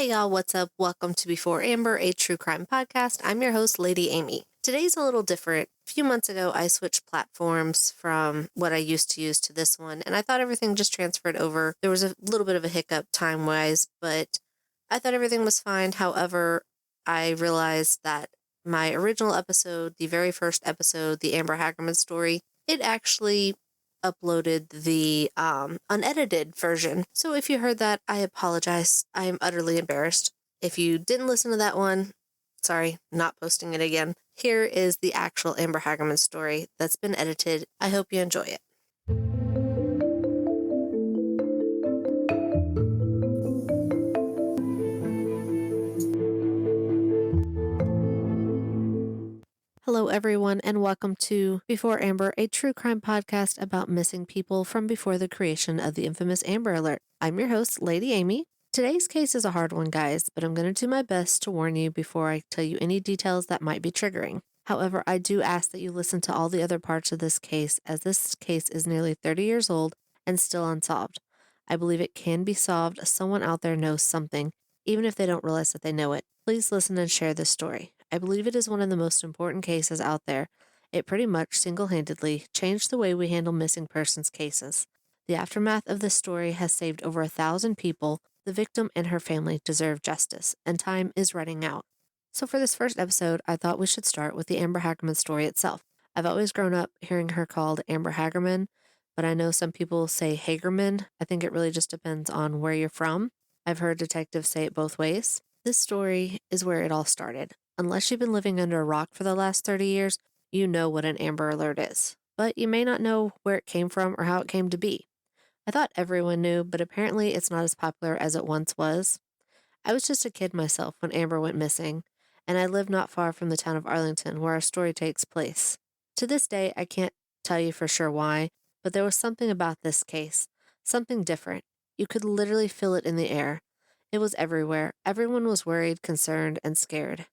Hey y'all, what's up? Welcome to Before Amber, a true crime podcast. I'm your host, Lady Amy. Today's a little different. A few months ago, I switched platforms from what I used to use to this one, and I thought everything just transferred over. There was a little bit of a hiccup time-wise, but I thought everything was fine. However, I realized that my original episode, the very first episode, the Amber Hagerman story, it actually uploaded the unedited version. So if you heard that, I apologize. I am utterly embarrassed. If you didn't listen to that one, sorry, not posting it again. Here is the actual Amber Hagerman story that's been edited. I hope you enjoy it. Hello, everyone, and welcome to Before Amber, a true crime podcast about missing people from before the creation of the infamous Amber Alert. I'm your host, Lady Amy. Today's case is a hard one, guys, but I'm going to do my best to warn you before I tell you any details that might be triggering. However, I do ask that you listen to all the other parts of this case, as this case is nearly 30 years old and still unsolved. I believe it can be solved. Someone out there knows something, even if they don't realize that they know it. Please listen and share this story. I believe it is one of the most important cases out there. It pretty much single-handedly changed the way we handle missing persons cases. The aftermath of this story has saved over 1,000 people. The victim and her family deserve justice, and time is running out. So for this first episode, I thought we should start with the Amber Hagerman story itself. I've always grown up hearing her called Amber Hagerman, but I know some people say Hagerman. I think it really just depends on where you're from. I've heard detectives say it both ways. This story is where it all started. Unless you've been living under a rock for the last 30 years, you know what an Amber Alert is. But you may not know where it came from or how it came to be. I thought everyone knew, but apparently it's not as popular as it once was. I was just a kid myself when Amber went missing, and I live not far from the town of Arlington where our story takes place. To this day, I can't tell you for sure why, but there was something about this case, something different. You could literally feel it in the air. It was everywhere. Everyone was worried, concerned, and scared.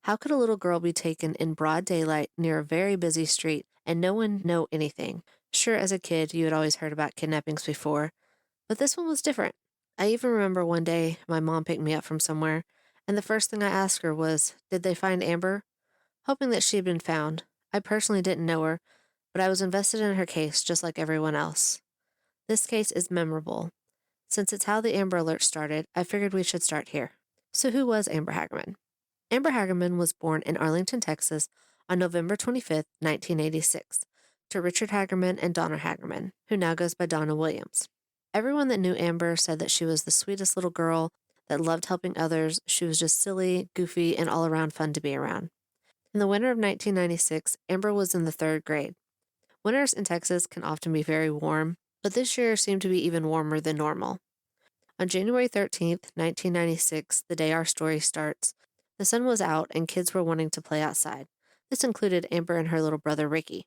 How could a little girl be taken in broad daylight near a very busy street and no one know anything? Sure, as a kid, you had always heard about kidnappings before, but this one was different. I even remember one day my mom picked me up from somewhere, and the first thing I asked her was, "Did they find Amber?" Hoping that she had been found. I personally didn't know her, but I was invested in her case just like everyone else. This case is memorable. Since it's how the Amber Alert started, I figured we should start here. So who was Amber Hagerman? Amber Hagerman was born in Arlington, Texas on November 25th, 1986, to Richard Hagerman and Donna Hagerman, who now goes by Donna Williams. Everyone that knew Amber said that she was the sweetest little girl that loved helping others. She was just silly, goofy, and all around fun to be around. In the winter of 1996, Amber was in the 3rd grade. Winters in Texas can often be very warm, but this year seemed to be even warmer than normal. On January 13th, 1996, the day our story starts, the sun was out and kids were wanting to play outside. This included Amber and her little brother Ricky.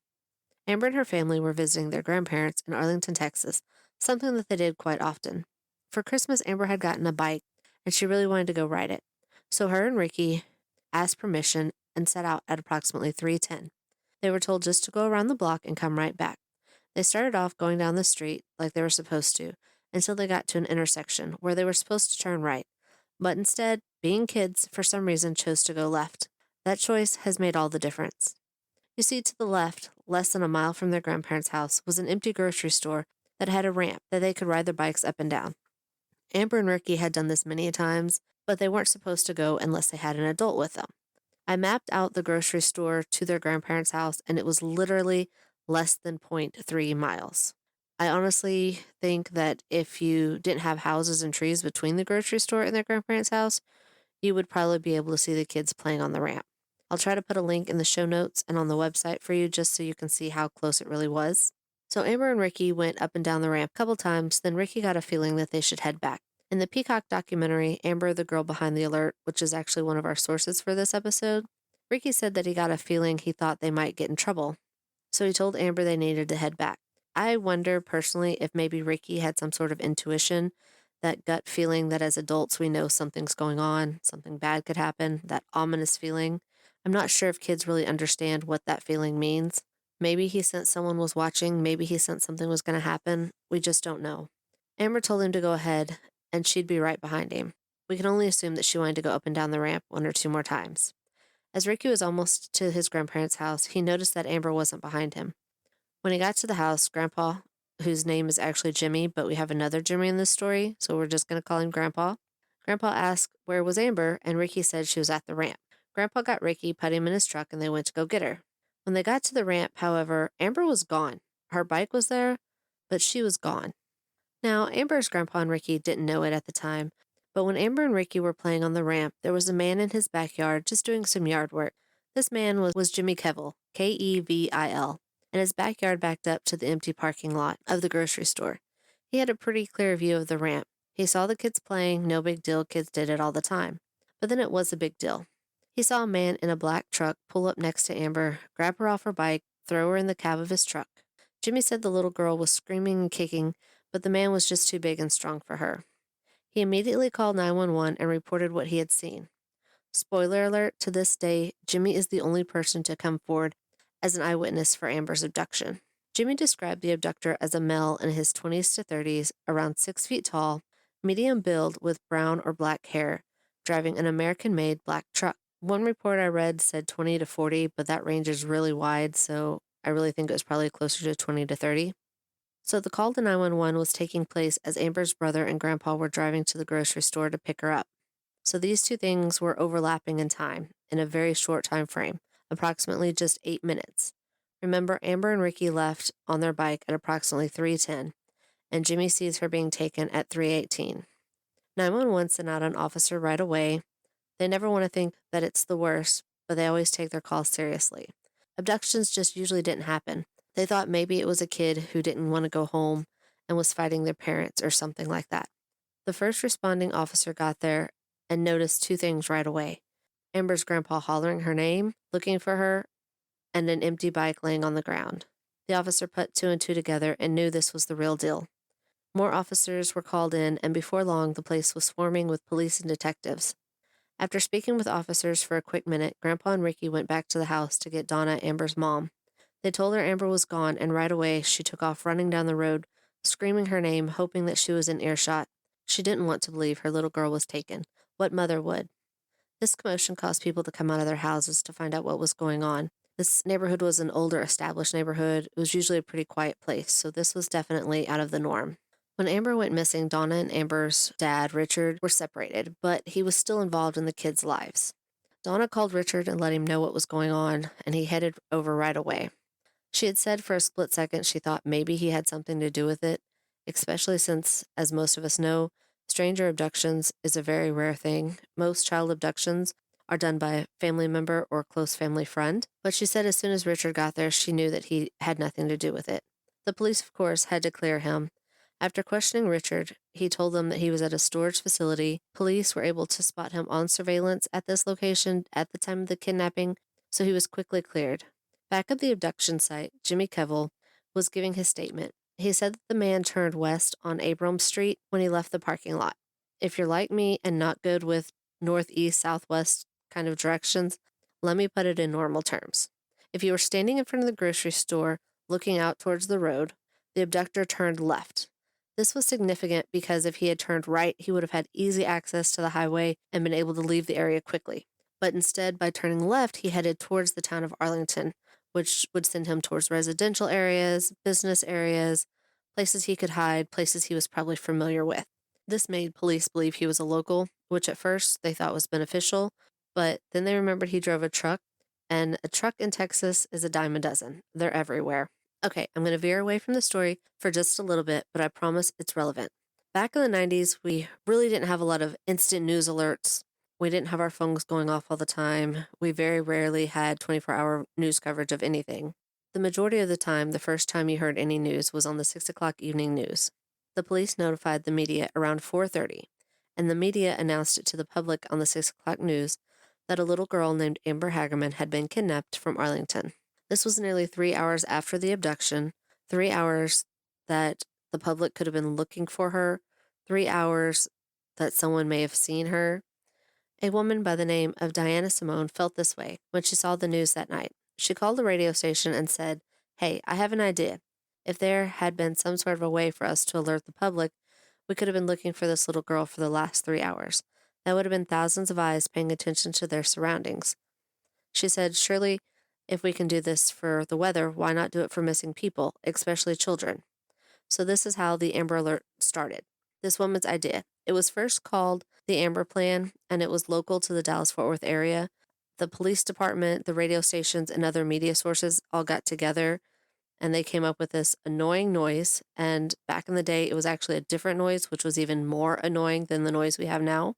Amber and her family were visiting their grandparents in Arlington, Texas, something that they did quite often. For Christmas, Amber had gotten a bike, and she really wanted to go ride it. So her and Ricky asked permission and set out at approximately 3:10. They were told just to go around the block and come right back. They started off going down the street like they were supposed to, until they got to an intersection where they were supposed to turn right. But instead, being kids, for some reason chose to go left. That choice has made all the difference. You see, to the left, less than a mile from their grandparents' house, was an empty grocery store that had a ramp that they could ride their bikes up and down. Amber and Ricky had done this many times, but they weren't supposed to go unless they had an adult with them. I mapped out the grocery store to their grandparents' house, and it was literally less than 0.3 miles. I honestly think that if you didn't have houses and trees between the grocery store and their grandparents' house, you would probably be able to see the kids playing on the ramp. I'll try to put a link in the show notes and on the website for you just so you can see how close it really was. So Amber and Ricky went up and down the ramp a couple times, then Ricky got a feeling that they should head back. In the Peacock documentary, Amber, the girl behind the alert, which is actually one of our sources for this episode, Ricky said that he got a feeling he thought they might get in trouble. So he told Amber they needed to head back. I wonder personally if maybe Ricky had some sort of intuition, that gut feeling that as adults we know something's going on, something bad could happen, that ominous feeling. I'm not sure if kids really understand what that feeling means. Maybe he sensed someone was watching, maybe he sensed something was going to happen. We just don't know. Amber told him to go ahead, and she'd be right behind him. We can only assume that she wanted to go up and down the ramp one or two more times. As Ricky was almost to his grandparents' house, he noticed that Amber wasn't behind him. When he got to the house, Grandpa, whose name is actually Jimmy, but we have another Jimmy in this story, so we're just going to call him Grandpa. Grandpa asked where was Amber, and Ricky said she was at the ramp. Grandpa got Ricky, put him in his truck, and they went to go get her. When they got to the ramp, however, Amber was gone. Her bike was there, but she was gone. Now, Amber's grandpa and Ricky didn't know it at the time, but when Amber and Ricky were playing on the ramp, there was a man in his backyard just doing some yard work. This man was Jimmy Kevill, Kevil, and his backyard backed up to the empty parking lot of the grocery store. He had a pretty clear view of the ramp. He saw the kids playing, no big deal, kids did it all the time. But then it was a big deal. He saw a man in a black truck pull up next to Amber, grab her off her bike, throw her in the cab of his truck. Jimmy said the little girl was screaming and kicking, but the man was just too big and strong for her. He immediately called 911 and reported what he had seen. Spoiler alert, to this day, Jimmy is the only person to come forward as an eyewitness for Amber's abduction. Jimmy described the abductor as a male in his 20s to 30s, around 6 feet tall, medium build with brown or black hair, driving an American-made black truck. One report I read said 20 to 40, but that range is really wide, so I really think it was probably closer to 20 to 30. So the call to 911 was taking place as Amber's brother and grandpa were driving to the grocery store to pick her up. So these two things were overlapping in time, in a very short time frame, approximately just 8 minutes. Remember, Amber and Ricky left on their bike at approximately 3:10, and Jimmy sees her being taken at 3:18. 911 sent out an officer right away. They never want to think that it's the worst, but they always take their calls seriously. Abductions just usually didn't happen. They thought maybe it was a kid who didn't want to go home and was fighting their parents or something like that. The first responding officer got there and noticed two things right away. Amber's grandpa hollering her name, looking for her, and an empty bike laying on the ground. The officer put two and two together and knew this was the real deal. More officers were called in, and before long, the place was swarming with police and detectives. After speaking with officers for a quick minute, Grandpa and Ricky went back to the house to get Donna, Amber's mom. They told her Amber was gone, and right away she took off running down the road, screaming her name, hoping that she was in earshot. She didn't want to believe her little girl was taken. What mother would? This commotion caused people to come out of their houses to find out what was going on. This neighborhood was an older, established neighborhood. It was usually a pretty quiet place, so this was definitely out of the norm. When Amber went missing, Donna and Amber's dad, Richard, were separated, but he was still involved in the kids' lives. Donna called Richard and let him know what was going on, and he headed over right away. She had said for a split second she thought maybe he had something to do with it, especially since, as most of us know, stranger abductions is a very rare thing. Most child abductions are done by a family member or close family friend, but she said as soon as Richard got there, she knew that he had nothing to do with it. The police, of course, had to clear him. After questioning Richard, he told them that he was at a storage facility. Police were able to spot him on surveillance at this location at the time of the kidnapping, so he was quickly cleared. Back at the abduction site, Jimmy Kevill was giving his statement. He said that the man turned west on Abram Street when he left the parking lot. If you're like me and not good with northeast, southwest kind of directions, let me put it in normal terms. If you were standing in front of the grocery store looking out towards the road, the abductor turned left. This was significant because if he had turned right, he would have had easy access to the highway and been able to leave the area quickly. But instead, by turning left, he headed towards the town of Arlington, which would send him towards residential areas, business areas, places he could hide, places he was probably familiar with. This made police believe he was a local, which at first they thought was beneficial, but then they remembered he drove a truck, and a truck in Texas is a dime a dozen. They're everywhere. Okay, I'm going to veer away from the story for just a little bit, but I promise it's relevant. Back in the 90s, we really didn't have a lot of instant news alerts. We didn't have our phones going off all the time. We very rarely had 24-hour news coverage of anything. The majority of the time, the first time you heard any news was on the 6 o'clock evening news. The police notified the media around 4:30, and the media announced it to the public on the 6 o'clock news that a little girl named Amber Hagerman had been kidnapped from Arlington. This was nearly 3 hours after the abduction, 3 hours that the public could have been looking for her, 3 hours that someone may have seen her. A woman by the name of Diana Simone felt this way when she saw the news that night. She called the radio station and said, "Hey, I have an idea. If there had been some sort of a way for us to alert the public, we could have been looking for this little girl for the last 3 hours. That would have been thousands of eyes paying attention to their surroundings. She said, surely if we can do this for the weather, why not do it for missing people, especially children? So this is how the Amber Alert started. This woman's idea. It was first called the Amber Plan, and it was local to the Dallas-Fort Worth area. The police department, the radio stations, and other media sources all got together, and they came up with this annoying noise. And back in the day, it was actually a different noise, which was even more annoying than the noise we have now.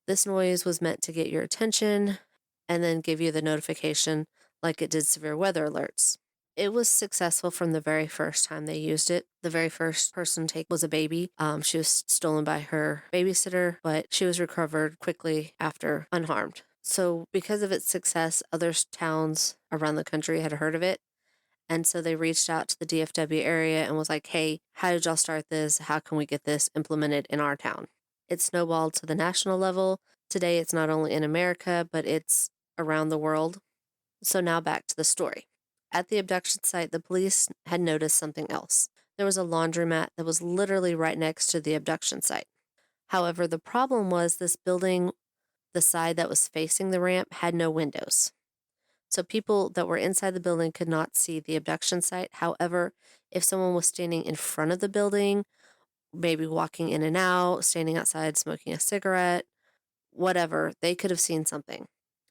This noise was meant to get your attention and then give you the notification like it did severe weather alerts. It was successful from the very first time they used it. The very first person to take was a baby. She was stolen by her babysitter, but she was recovered quickly after unharmed. So because of its success, other towns around the country had heard of it. And so they reached out to the DFW area and was like, hey, how did y'all start this? How can we get this implemented in our town? It snowballed to the national level. Today, it's not only in America, but it's around the world. So now back to the story. At the abduction site, the police had noticed something else. There was a laundromat that was literally right next to the abduction site. However, the problem was this building, the side that was facing the ramp, had no windows. So people that were inside the building could not see the abduction site. However, if someone was standing in front of the building, maybe walking in and out, standing outside smoking a cigarette, whatever, they could have seen something.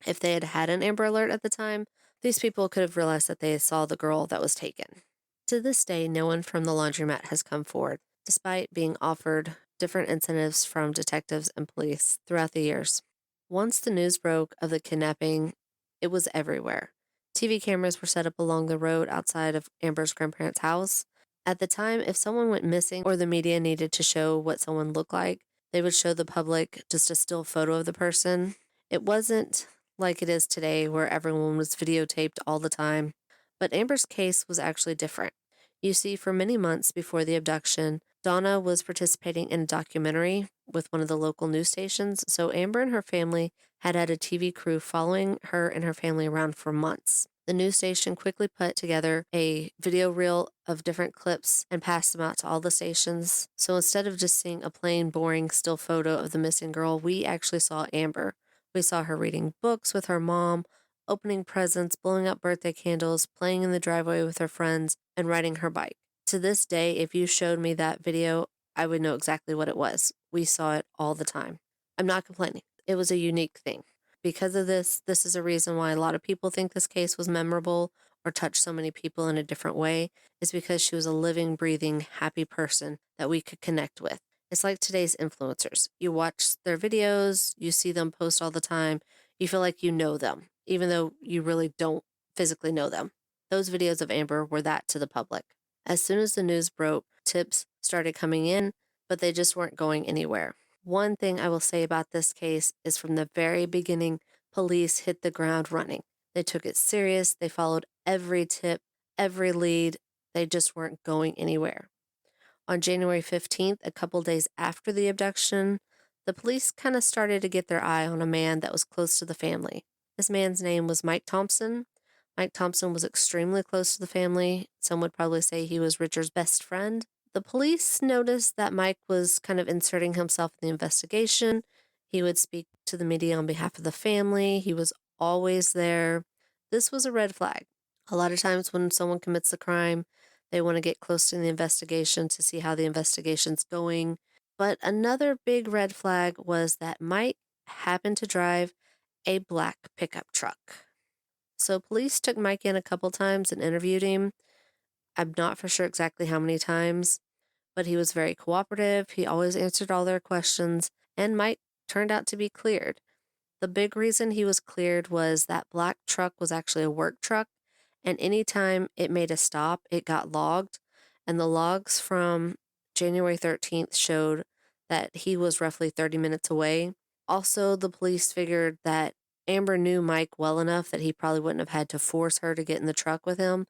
If they had had an Amber Alert at the time, these people could have realized that they saw the girl that was taken. To this day, no one from the laundromat has come forward, despite being offered different incentives from detectives and police throughout the years. Once the news broke of the kidnapping, it was everywhere. TV cameras were set up along the road outside of Amber's grandparents' house. At the time, if someone went missing or the media needed to show what someone looked like, they would show the public just a still photo of the person. It wasn't like it is today where everyone was videotaped all the time. But Amber's case was actually different. You see, for many months before the abduction, Donna was participating in a documentary with one of the local news stations, so Amber and her family had had a TV crew following her and her family around for months. The news station quickly put together a video reel of different clips and passed them out to all the stations. So instead of just seeing a plain, boring still photo of the missing girl, we actually saw Amber. We saw her reading books with her mom, opening presents, blowing up birthday candles, playing in the driveway with her friends, and riding her bike. To this day, if you showed me that video, I would know exactly what it was. We saw it all the time. I'm not complaining. It was a unique thing. Because of this is a reason why a lot of people think this case was memorable or touched so many people in a different way, is because she was a living, breathing, happy person that we could connect with. It's like today's influencers. You watch their videos, you see them post all the time, you feel like you know them, even though you really don't physically know them. Those videos of Amber were that to the public. As soon as the news broke, tips started coming in, but they just weren't going anywhere. One thing I will say about this case is from the very beginning, police hit the ground running. They took it serious. They followed every tip, every lead. They just weren't going anywhere. On January 15th, a couple days after the abduction, the police kind of started to get their eye on a man that was close to the family. This man's name was Mike Thompson. Mike Thompson was extremely close to the family. Some would probably say he was Richard's best friend. The police noticed that Mike was kind of inserting himself in the investigation. He would speak to the media on behalf of the family. He was always there. This was a red flag. A lot of times when someone commits a crime, they want to get close to the investigation to see how the investigation's going. But another big red flag was that Mike happened to drive a black pickup truck. So police took Mike in a couple times and interviewed him. I'm not for sure exactly how many times, but he was very cooperative. He always answered all their questions, and Mike turned out to be cleared. The big reason he was cleared was that black truck was actually a work truck, and anytime it made a stop, it got logged, and the logs from January 13th showed that he was roughly 30 minutes away. Also, the police figured that Amber knew Mike well enough that he probably wouldn't have had to force her to get in the truck with him.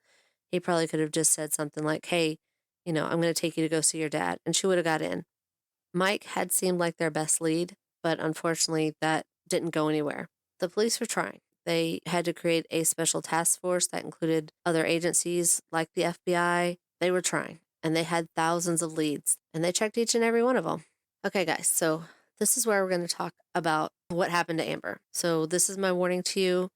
He probably could have just said something like, hey, I'm going to take you to go see your dad, and she would have got in. Mike had seemed like their best lead, but unfortunately that didn't go anywhere. The police were trying. They had to create a special task force that included other agencies like the FBI. They were trying, and they had thousands of leads, and they checked each and every one of them. Okay, guys, so This is where we're going to talk about what happened to Amber. So, this is my warning to you.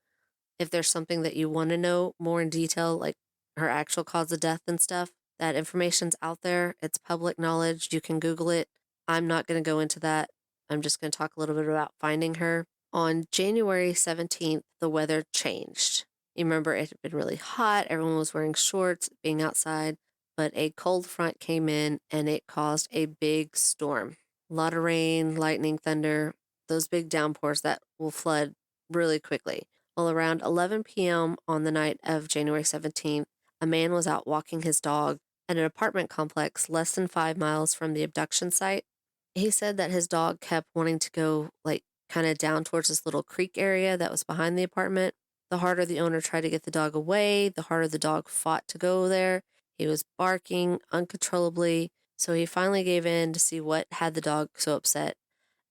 If there's something that you want to know more in detail, like her actual cause of death and stuff, that information's out there. It's public knowledge. You can Google it. I'm not going to go into that. I'm just going to talk a little bit about finding her. On January 17th, the weather changed. You remember it had been really hot. Everyone was wearing shorts, being outside, but a cold front came in and it caused a big storm. A lot of rain, lightning, thunder, those big downpours that will flood really quickly. Well, around 11 p.m. on the night of January 17th, a man was out walking his dog at an apartment complex less than 5 miles from the abduction site. He said that his dog kept wanting to go, like, kind of down towards this little creek area that was behind the apartment. The harder the owner tried to get the dog away, the harder the dog fought to go there. He was barking uncontrollably, so he finally gave in to see what had the dog so upset,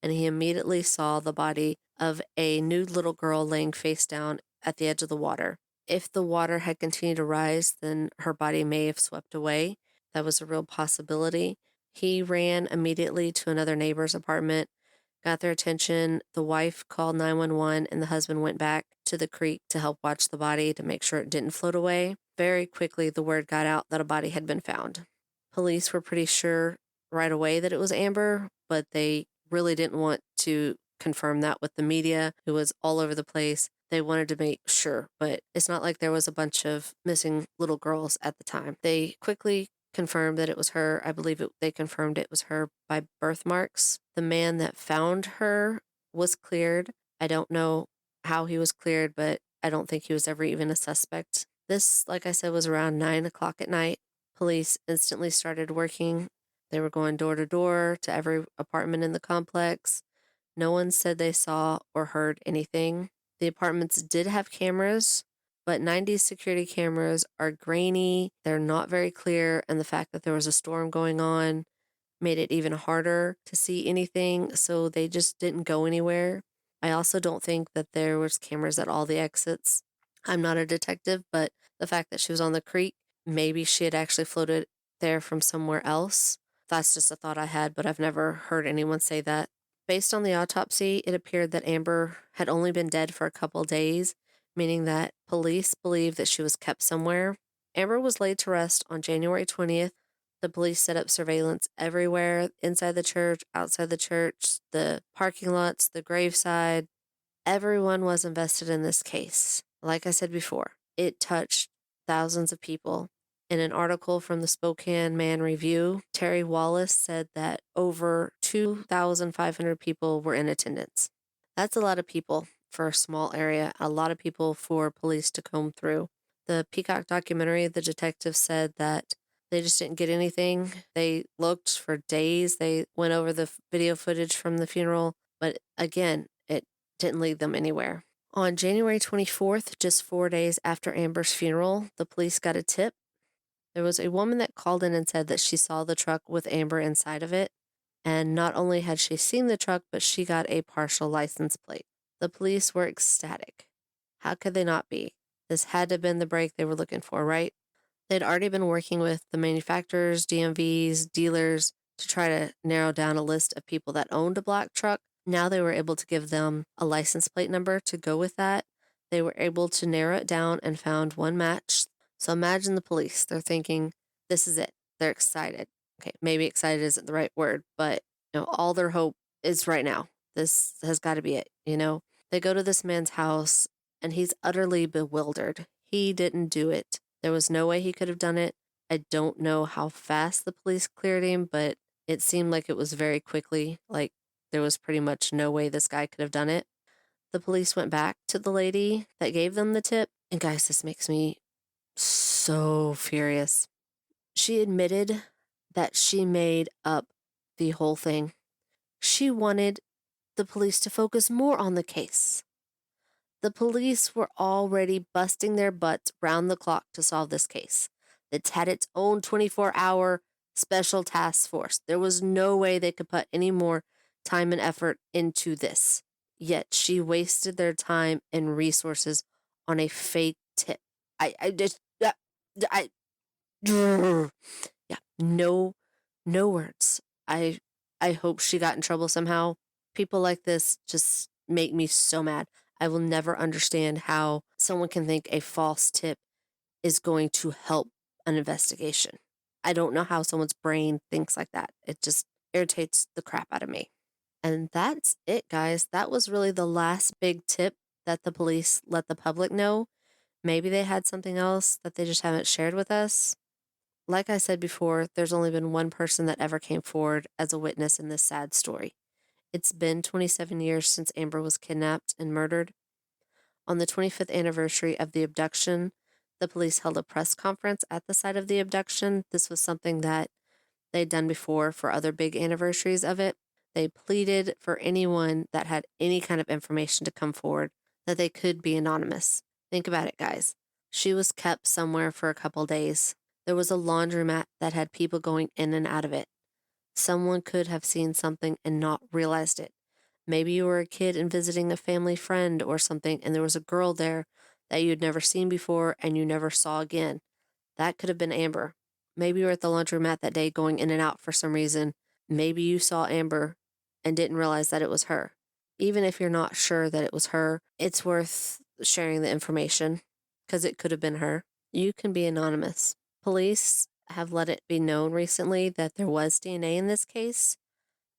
and he immediately saw the body of a nude little girl laying face down at the edge of the water. If the water had continued to rise, then her body may have swept away. That was a real possibility. He ran immediately to another neighbor's apartment, got their attention. The wife called 911 and the husband went back to the creek to help watch the body to make sure it didn't float away. Very quickly, the word got out that a body had been found. Police were pretty sure right away that it was Amber, but they really didn't want to confirm that with the media, who was all over the place. They wanted to make sure, but it's not like there was a bunch of missing little girls at the time. They quickly confirmed that it was her. I believe they confirmed it was her by birthmarks. The man that found her was cleared. I don't know how he was cleared, but I don't think he was ever even a suspect. This, like I said, was around 9 o'clock at night. Police instantly started working. They were going door to door to every apartment in the complex. No one said they saw or heard anything. The apartments did have cameras, but 90s security cameras are grainy. They're not very clear, and the fact that there was a storm going on made it even harder to see anything, so they just didn't go anywhere. I also don't think that there was cameras at all the exits. I'm not a detective, but the fact that she was on the creek, maybe she had actually floated there from somewhere else. That's just a thought I had, but I've never heard anyone say that. Based on the autopsy, it appeared that Amber had only been dead for a couple days, meaning that police believe that she was kept somewhere. Amber was laid to rest on January 20th. The police set up surveillance everywhere, inside the church, outside the church, the parking lots, the graveside. Everyone was invested in this case. Like I said before, it touched thousands of people. In an article from the Spokane Man Review, Terry Wallace said that over 2,500 people were in attendance. That's a lot of people for a small area, a lot of people for police to comb through. The Peacock documentary, the detective said that they just didn't get anything. They looked for days. They went over the video footage from the funeral, but again, it didn't lead them anywhere. On January 24th, just 4 days after Amber's funeral, the police got a tip. There was a woman that called in and said that she saw the truck with Amber inside of it. And not only had she seen the truck, but she got a partial license plate. The police were ecstatic. How could they not be? This had to have been the break they were looking for, right? They'd already been working with the manufacturers, DMVs, dealers to try to narrow down a list of people that owned a black truck. Now they were able to give them a license plate number to go with that. They were able to narrow it down and found one match. So imagine the police. They're thinking, this is it. They're excited. Okay, maybe excited isn't the right word, but all their hope is right now. This has got to be it. They go to this man's house and he's utterly bewildered. He didn't do it. There was no way he could have done it. I don't know how fast the police cleared him, but it seemed like it was very quickly. Like there was pretty much no way this guy could have done it. The police went back to the lady that gave them the tip. And guys, this makes me so furious. She admitted that she made up the whole thing. She wanted the police to focus more on the case. The police were already busting their butts round the clock to solve this case. It's had its own 24-hour special task force. There was no way they could put any more time and effort into this. Yet she wasted their time and resources on a fake tip. Yeah, no words. I hope she got in trouble somehow. People like this just make me so mad. I will never understand how someone can think a false tip is going to help an investigation. I don't know how someone's brain thinks like that. It just irritates the crap out of me. And that's it, guys. That was really the last big tip that the police let the public know. Maybe they had something else that they just haven't shared with us. Like I said before, there's only been one person that ever came forward as a witness in this sad story. It's been 27 years since Amber was kidnapped and murdered. On the 25th anniversary of the abduction, the police held a press conference at the site of the abduction. This was something that they'd done before for other big anniversaries of it. They pleaded for anyone that had any kind of information to come forward that they could be anonymous. Think about it, guys. She was kept somewhere for a couple days. There was a laundromat that had people going in and out of it. Someone could have seen something and not realized it. Maybe you were a kid and visiting a family friend or something, and there was a girl there that you'd never seen before and you never saw again. That could have been Amber. Maybe you were at the laundromat that day going in and out for some reason. Maybe you saw Amber and didn't realize that it was her. Even if you're not sure that it was her, it's worth sharing the information because it could have been her. You can be anonymous. Police have let it be known recently that there was DNA in this case.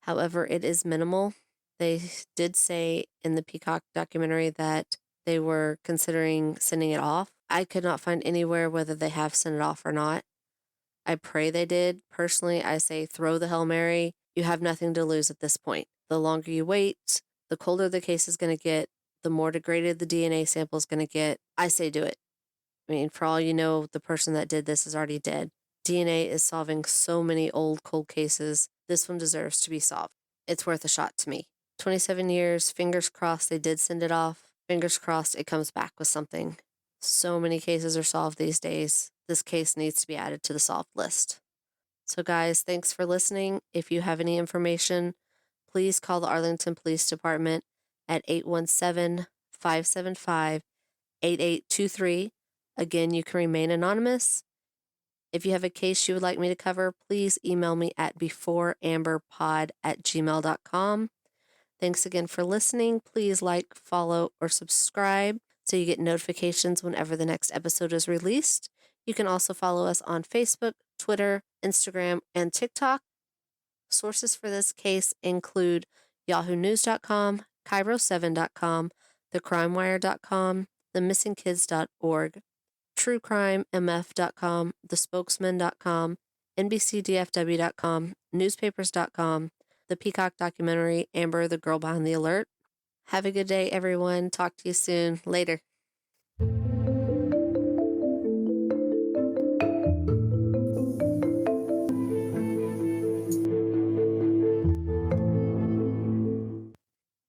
However, it is minimal. They did say in the Peacock documentary that they were considering sending it off. I could not find anywhere whether they have sent it off or not. I pray they did. Personally, I say throw the Hail Mary. You have nothing to lose at this point. The longer you wait, the colder the case is going to get, the more degraded the DNA sample is going to get. I say do it. I mean, for all you know, the person that did this is already dead. DNA is solving so many old cold cases. This one deserves to be solved. It's worth a shot to me. 27 years, fingers crossed they did send it off. Fingers crossed it comes back with something. So many cases are solved these days. This case needs to be added to the solved list. So guys, thanks for listening. If you have any information, please call the Arlington Police Department at 817-575-8823. Again, you can remain anonymous. If you have a case you would like me to cover, please email me at beforeamberpod@gmail.com. Thanks again for listening. Please like, follow, or subscribe so you get notifications whenever the next episode is released. You can also follow us on Facebook, Twitter, Instagram, and TikTok. Sources for this case include yahoonews.com, Cairo7.com, thecrimewire.com, themissingkids.org, truecrimemf.com, thespokesman.com, nbcdfw.com, newspapers.com, the Peacock Documentary Amber, the Girl Behind the Alert. Have a good day, everyone. Talk to you soon. Later.